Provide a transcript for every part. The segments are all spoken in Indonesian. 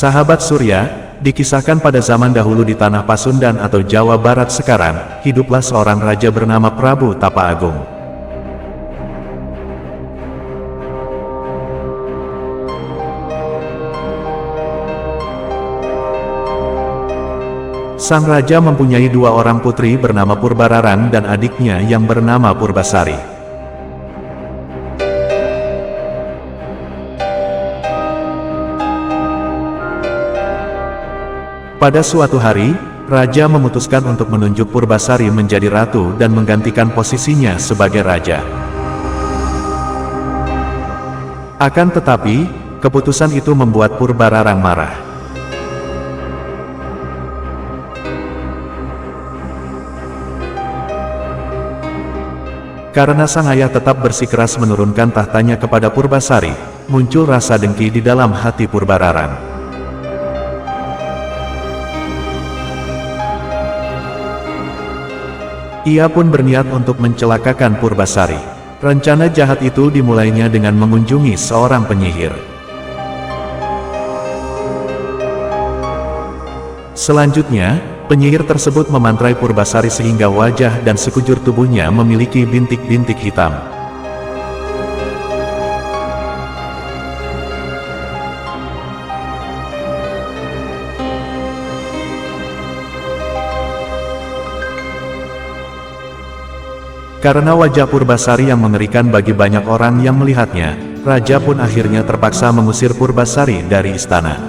Sahabat Surya, dikisahkan pada zaman dahulu di tanah Pasundan atau Jawa Barat sekarang, hiduplah seorang raja bernama Prabu Tapa Agung. Sang raja mempunyai dua orang putri bernama Purbararang dan adiknya yang bernama Purbasari. Pada suatu hari, raja memutuskan untuk menunjuk Purbasari menjadi ratu dan menggantikan posisinya sebagai raja. Akan tetapi, keputusan itu membuat Purbararang marah. Karena sang ayah tetap bersikeras menurunkan tahtanya kepada Purbasari, muncul rasa dengki di dalam hati Purbararang. Ia pun berniat untuk mencelakakan Purbasari. Rencana jahat itu dimulainya dengan mengunjungi seorang penyihir. Selanjutnya, penyihir tersebut memantrai Purbasari sehingga wajah dan sekujur tubuhnya memiliki bintik-bintik hitam. Karena wajah Purbasari yang mengerikan bagi banyak orang yang melihatnya, raja pun akhirnya terpaksa mengusir Purbasari dari istana.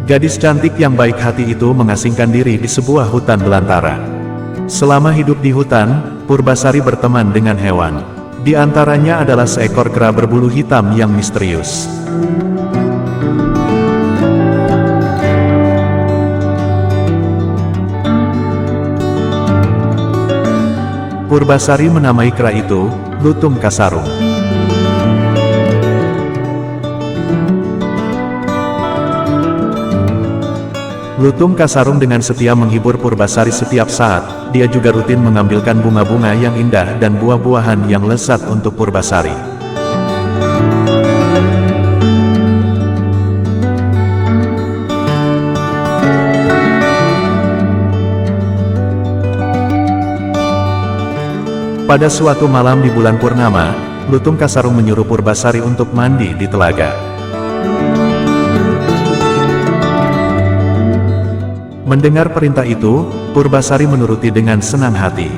Gadis cantik yang baik hati itu mengasingkan diri di sebuah hutan belantara. Selama hidup di hutan, Purbasari berteman dengan hewan. Di antaranya adalah seekor kera berbulu hitam yang misterius. Purbasari menamai kera itu Lutung Kasarung. Lutung Kasarung dengan setia menghibur Purbasari setiap saat. Dia juga rutin mengambilkan bunga-bunga yang indah dan buah-buahan yang lezat untuk Purbasari. Pada suatu malam di bulan purnama, Lutung Kasarung menyuruh Purbasari untuk mandi di telaga. Mendengar perintah itu, Purbasari menuruti dengan senang hati.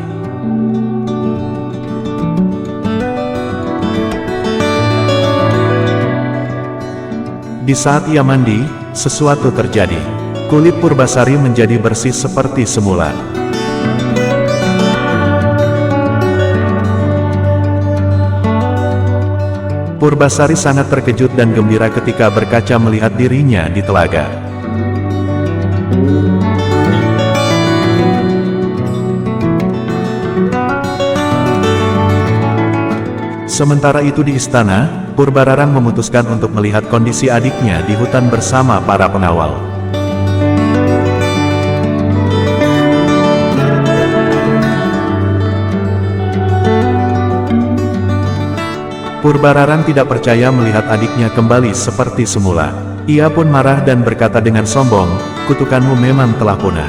Di saat ia mandi, sesuatu terjadi. Kulit Purbasari menjadi bersih seperti semula. Purbasari sangat terkejut dan gembira ketika berkaca melihat dirinya di telaga. Sementara itu di istana, Purbararang memutuskan untuk melihat kondisi adiknya di hutan bersama para pengawal. Purbararang tidak percaya melihat adiknya kembali seperti semula. Ia pun marah dan berkata dengan sombong, "Kutukanmu memang telah punah.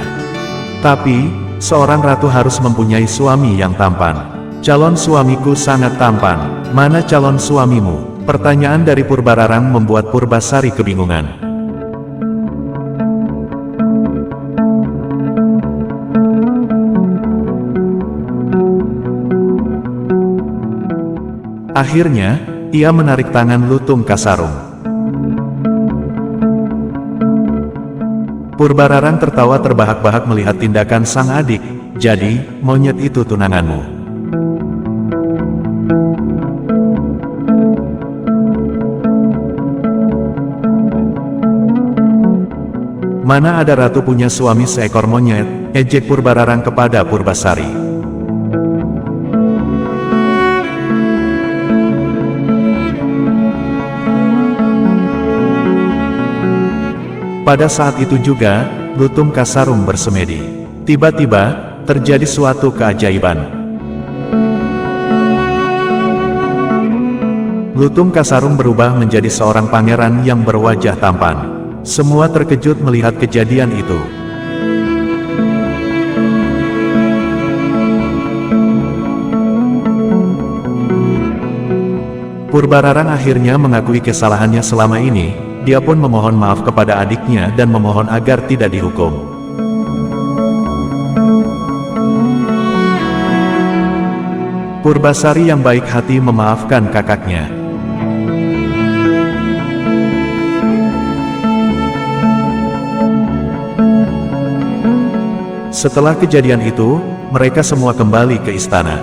Tapi, seorang ratu harus mempunyai suami yang tampan. Calon suamiku sangat tampan. Mana calon suamimu?" Pertanyaan dari Purbararang membuat Purbasari kebingungan. Akhirnya, ia menarik tangan Lutung Kasarung. Purbararang tertawa terbahak-bahak melihat tindakan sang adik. "Jadi, monyet itu tunanganmu?" "Mana ada ratu punya suami seekor monyet," ejek Purbararang kepada Purbasari. Pada saat itu juga, Lutung Kasarung bersemedi. Tiba-tiba, terjadi suatu keajaiban. Lutung Kasarung berubah menjadi seorang pangeran yang berwajah tampan. Semua terkejut melihat kejadian itu. Purbararang akhirnya mengakui kesalahannya selama ini. Dia pun memohon maaf kepada adiknya dan memohon agar tidak dihukum. Purbasari yang baik hati memaafkan kakaknya. Setelah kejadian itu, mereka semua kembali ke istana.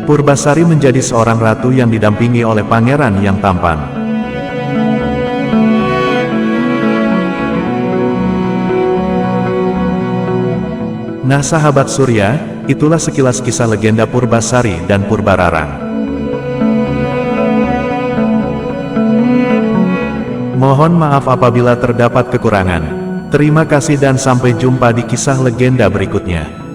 Purbasari menjadi seorang ratu yang didampingi oleh pangeran yang tampan. Nah sahabat Surya, itulah sekilas kisah legenda Purbasari dan Purbararang. Mohon maaf apabila terdapat kekurangan. Terima kasih dan sampai jumpa di kisah legenda berikutnya.